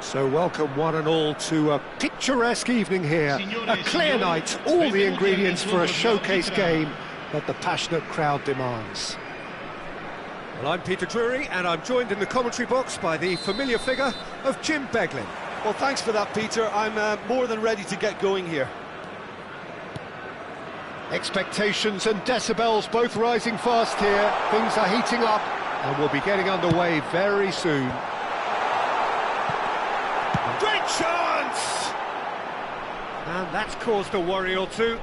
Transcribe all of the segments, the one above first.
So welcome one and all to a picturesque evening here, a clear night, all the ingredients for a showcase game that the passionate crowd demands. Well, I'm Peter Drury and I'm joined in the commentary box by the familiar figure of Jim Beglin. Well, thanks for that, Peter. I'm more than ready to get going here. Expectations and decibels both rising fast here, things are heating up and we'll be getting underway very soon. Great chance! And that's caused a worry or two.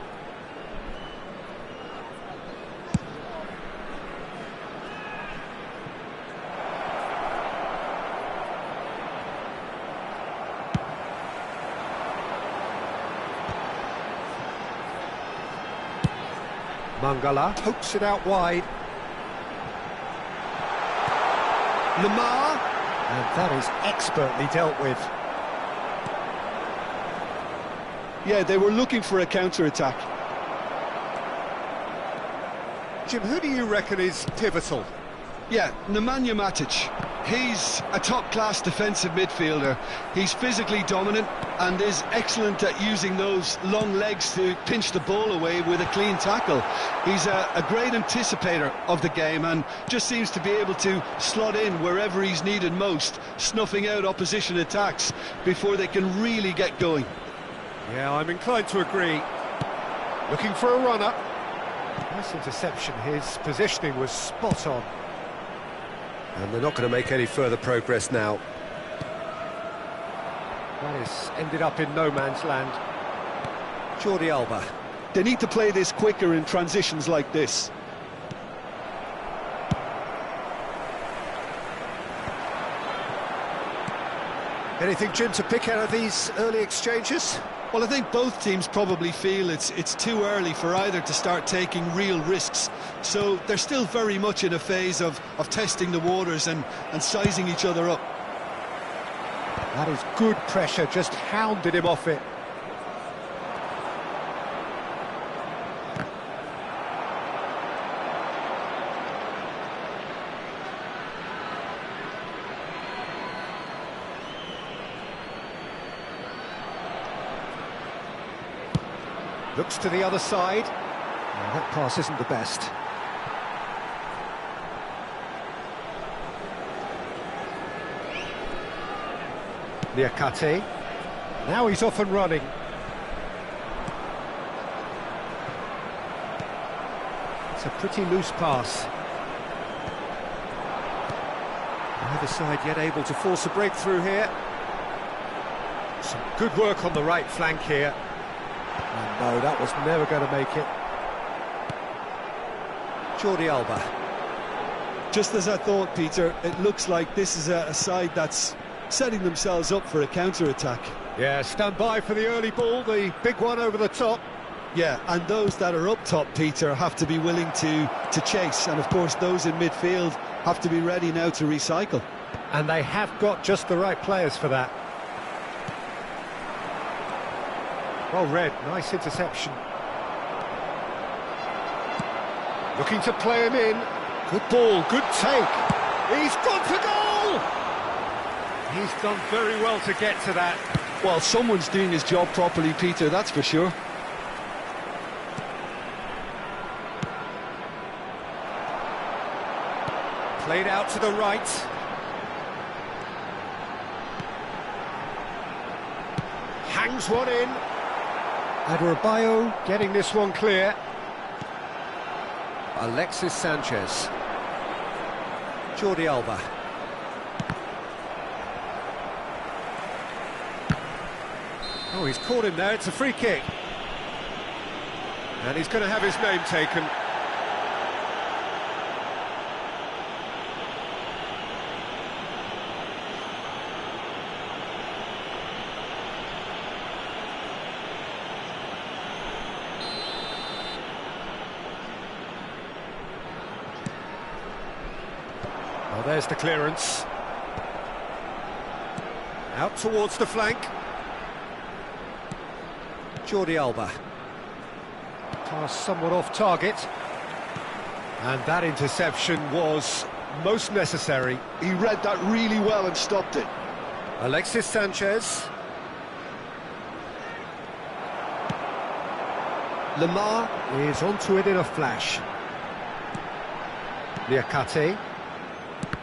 Mangala pokes it out wide. Lamar, and that is expertly dealt with. Yeah, they were looking for a counter-attack. Jim, who do you reckon is pivotal? Yeah, Nemanja Matic. He's a top-class defensive midfielder. He's physically dominant and is excellent at using those long legs to pinch the ball away with a clean tackle. He's a great anticipator of the game and just seems to be able to slot in wherever he's needed most, snuffing out opposition attacks before they can really get going. Yeah, I'm inclined to agree. Looking for a runner. Nice interception. His positioning was spot on. And they're not going to make any further progress now. That has ended up in no man's land. Jordi Alba. They need to play this quicker in transitions like this. Anything, Jim, to pick out of these early exchanges? Well, I think both teams probably feel it's too early for either to start taking real risks. So they're still very much in a phase of testing the waters and sizing each other up. That is good pressure, just hounded him off it. Looks to the other side. Well, that pass isn't the best. Niakate. Now he's off and running. It's a pretty loose pass. Neither side yet able to force a breakthrough here. Some good work on the right flank here. And no, that was never going to make it. Jordi Alba. Just as I thought, Peter, it looks like this is a side that's setting themselves up for a counter-attack. Yeah, stand by for the early ball, the big one over the top. Yeah, and those that are up top, Peter, have to be willing to chase. And, of course, those in midfield have to be ready now to recycle. And they have got just the right players for that. Well read, nice interception. Looking to play him in. Good ball, good take. He's gone for goal! He's done very well to get to that. Well, someone's doing his job properly, Peter, that's for sure. Played out to the right. Hangs one in. Adebayo getting this one clear. Alexis Sanchez. Jordi Alba. Oh, he's caught him there, it's a free kick. And he's going to have his name taken. Well, there's the clearance. Out towards the flank. Jordi Alba. Pass somewhat off target. And that interception was most necessary. He read that really well and stopped it. Alexis Sanchez. Lamar is onto it in a flash. Liakate.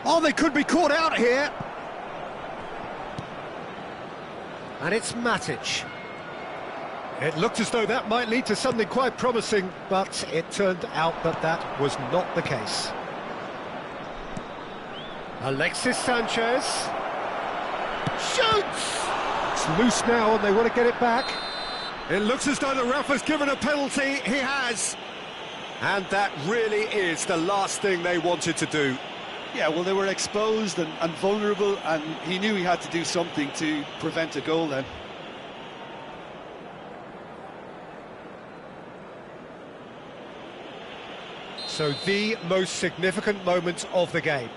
Oh, they could be caught out here. And it's Matic. It looked as though that might lead to something quite promising, but it turned out that that was not the case. Alexis Sanchez. Shoots! It's loose now and they want to get it back. It looks as though the ref has given a penalty. He has. And that really is the last thing they wanted to do. Yeah, well, they were exposed and vulnerable, and he knew he had to do something to prevent a goal then. So the most significant moment of the game.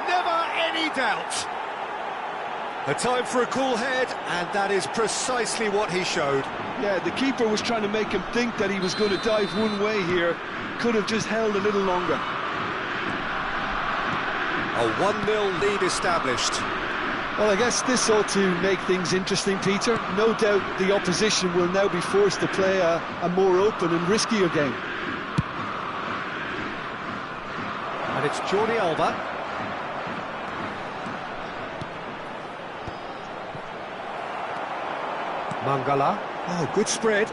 Never any doubt. A time for a cool head, and that is precisely what he showed. Yeah, the keeper was trying to make him think that he was going to dive one way here. Could have just held a little longer. A 1-0 lead established. Well, I guess this ought to make things interesting, Peter. No doubt the opposition will now be forced to play a more open and riskier game. And it's Jordi Alba. Mangala. Oh, good spread.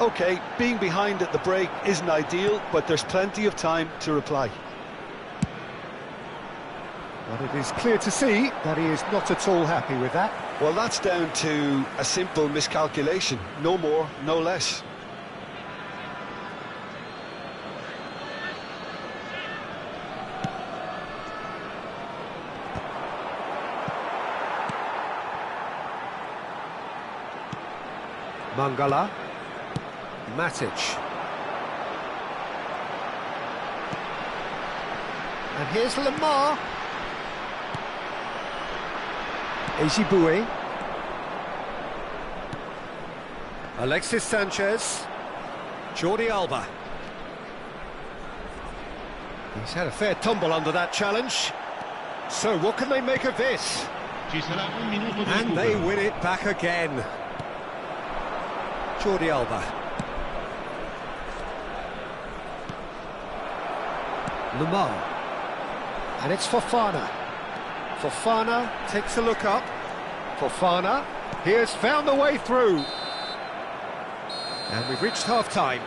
OK, being behind at the break isn't ideal, but there's plenty of time to reply. But it is clear to see that he is not at all happy with that. Well, that's down to a simple miscalculation. No more, no less. Mangala. Matic. And here's Lamar. Ezibue. Alexis Sanchez. Jordi Alba. He's had a fair tumble under that challenge. So what can they make of this? And they win it back again. Jordi Alba. Lamar. And it's Fofana. Fofana takes a look up. Fofana, he has found the way through. And we've reached half-time.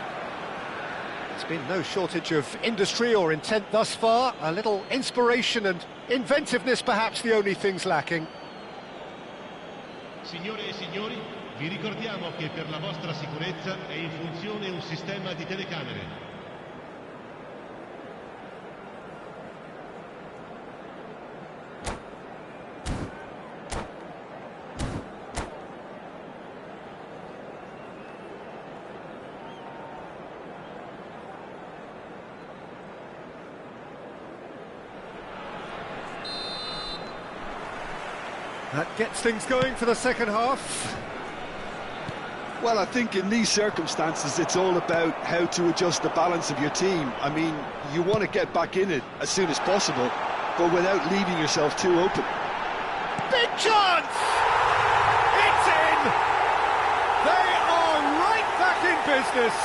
There's been no shortage of industry or intent thus far. A little inspiration and inventiveness, perhaps the only things lacking. Signore e signori, vi ricordiamo che per la vostra sicurezza è in funzione un sistema di telecamere. That gets things going for the second half. Well, I think in these circumstances it's all about how to adjust the balance of your team. I mean, you want to get back in it as soon as possible, but without leaving yourself too open. Big chance! It's in! They are right back in business!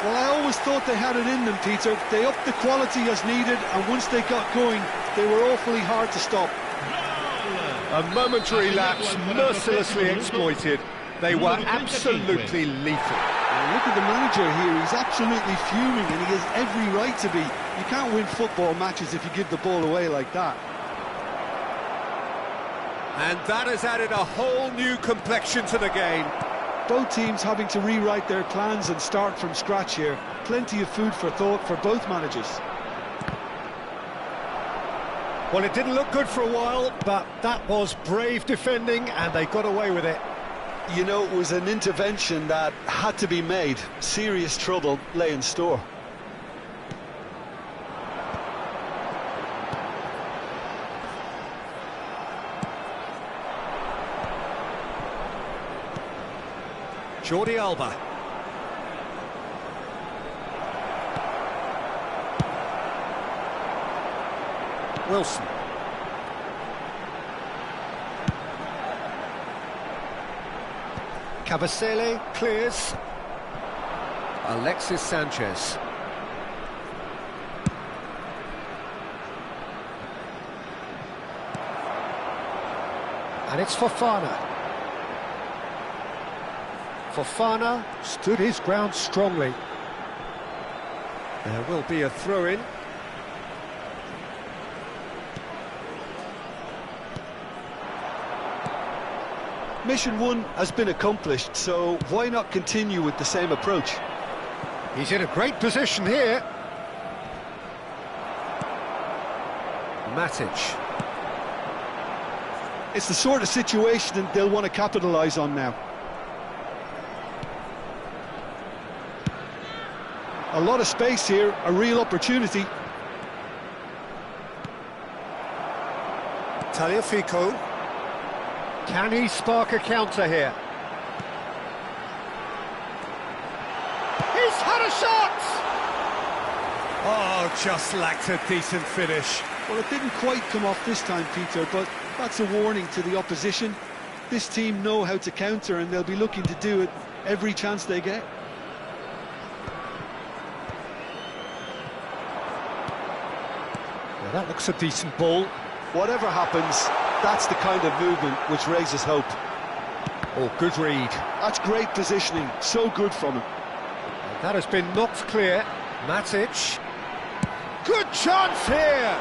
Well, I always thought they had it in them, Peter. They upped the quality as needed, and once they got going, they were awfully hard to stop. A momentary lapse mercilessly exploited. They were absolutely lethal. Now look at the manager here, he's absolutely fuming and he has every right to be. You can't win football matches if you give the ball away like that. And that has added a whole new complexion to the game. Both teams having to rewrite their plans and start from scratch here. Plenty of food for thought for both managers. Well, it didn't look good for a while, but that was brave defending and they got away with it. You know, it was an intervention that had to be made. Serious trouble lay in store. Jordi Alba. Wilson. Cavasele clears. Alexis Sanchez. And it's Fofana. Fofana stood his ground strongly. There will be a throw-in. Mission 1 has been accomplished, so why not continue with the same approach? He's in a great position here. Matic. It's the sort of situation that they'll want to capitalise on now. A lot of space here, a real opportunity. Tagliafico. Can he spark a counter here? He's had a shot! Oh, just lacked a decent finish. Well, it didn't quite come off this time, Peter, but that's a warning to the opposition. This team know how to counter, and they'll be looking to do it every chance they get. Well, that looks a decent ball. Whatever happens, that's the kind of movement which raises hope. Oh, good read. That's great positioning, so good from him. And that has been knocked clear. Matic. Good chance here!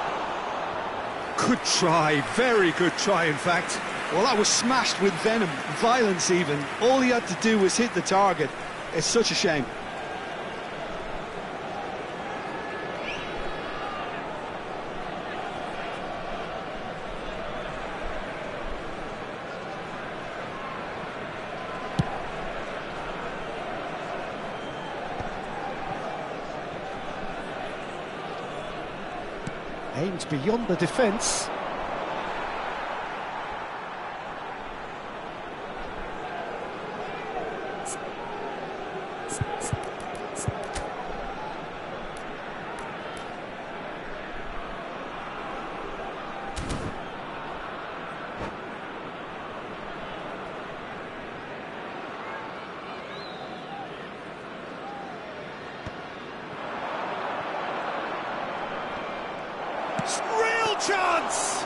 Good try, very good try in fact. Well, that was smashed with venom, violence even. All he had to do was hit the target. It's such a shame. Aims beyond the defence. Chance!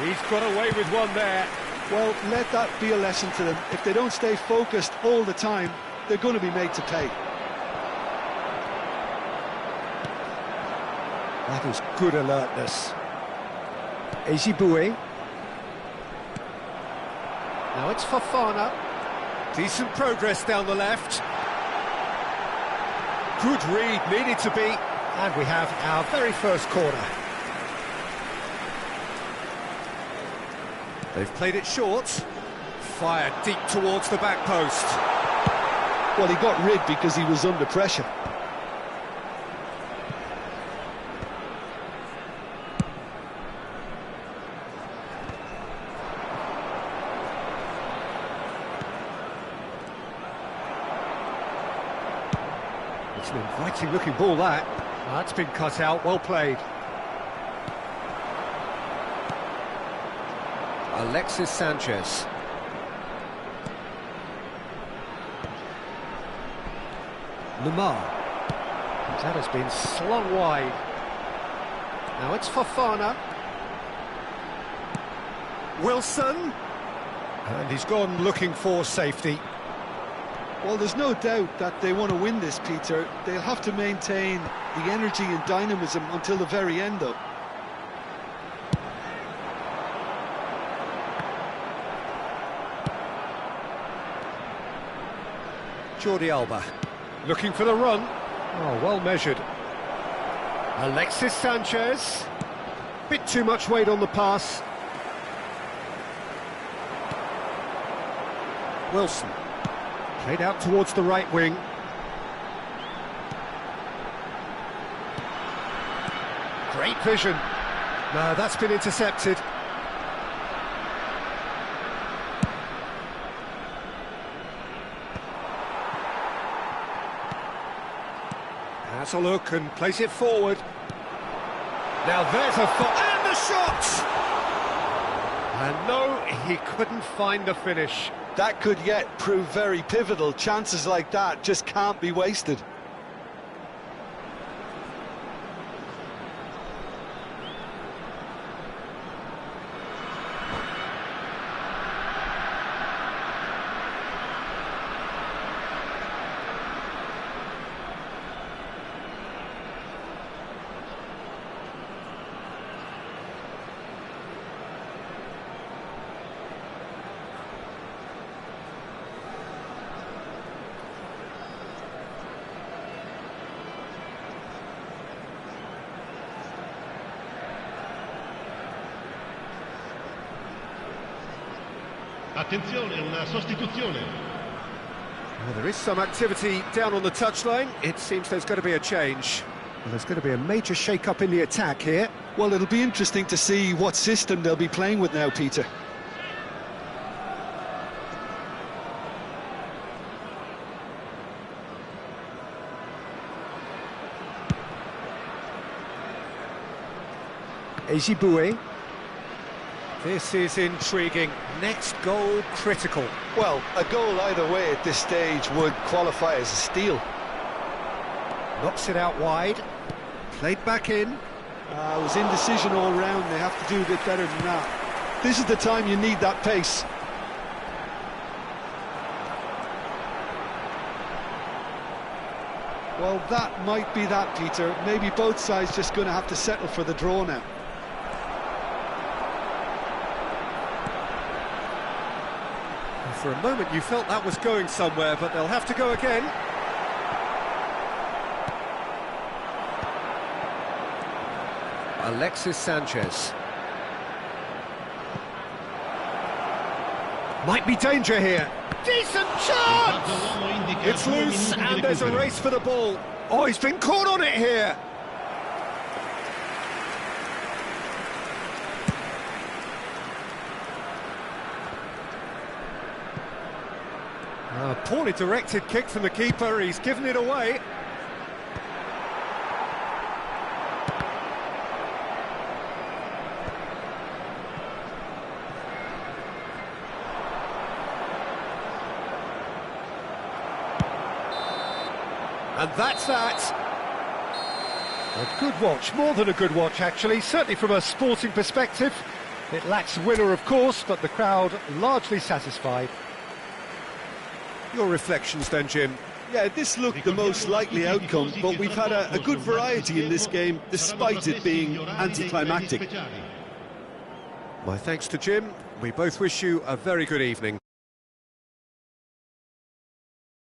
He's got away with one there. Well, let that be a lesson to them. If they don't stay focused all the time, they're going to be made to pay. That is good alertness. Ezibue. Now it's Fofana. Decent progress down the left. Good read, needed to be. And we have our very first corner. They've played it short. Fired deep towards the back post. Well, he got rid because he was under pressure. It's an inviting looking ball, that. That's been cut out, well played. Alexis Sanchez. Lamar. That has been slung wide. Now it's Fofana. Wilson. And he's gone looking for safety. Well, there's no doubt that they want to win this, Peter. They'll have to maintain the energy and dynamism until the very end, though. Jordi Alba, looking for the run. Oh, well measured. Alexis Sanchez. Bit too much weight on the pass. Wilson. Played out towards the right wing. Great vision. No, that's been intercepted. Has a look and plays it forward. Now there's a foot and the shot! And no, he couldn't find the finish. That could yet prove very pivotal. Chances like that just can't be wasted. Attenzione, una sostituzione. Well, there is some activity down on the touchline. It seems there's going to be a change. Well, there's going to be a major shake-up in the attack here. Well, it'll be interesting to see what system they'll be playing with now, Peter. Ejibue. This is intriguing. Next goal critical. Well, a goal either way at this stage would qualify as a steal. Knocks it out wide. Played back in. It was indecision all round. They have to do a bit better than that. This is the time you need that pace. Well, that might be that, Peter. Maybe both sides just going to have to settle for the draw now. For a moment you felt that was going somewhere, but they'll have to go again. Alexis Sanchez. Might be danger here. Decent chance! It's loose and there's a race for the ball. Oh, he's been caught on it here. A poorly directed kick from the keeper, he's given it away. And that's that. A good watch, more than a good watch actually, certainly from a sporting perspective. It lacks winner of course, but the crowd largely satisfied. Your reflections then, Jim? Yeah, this looked the most likely outcome, but we've had a good variety in this game, despite it being anticlimactic. My thanks to Jim. We both wish you a very good evening.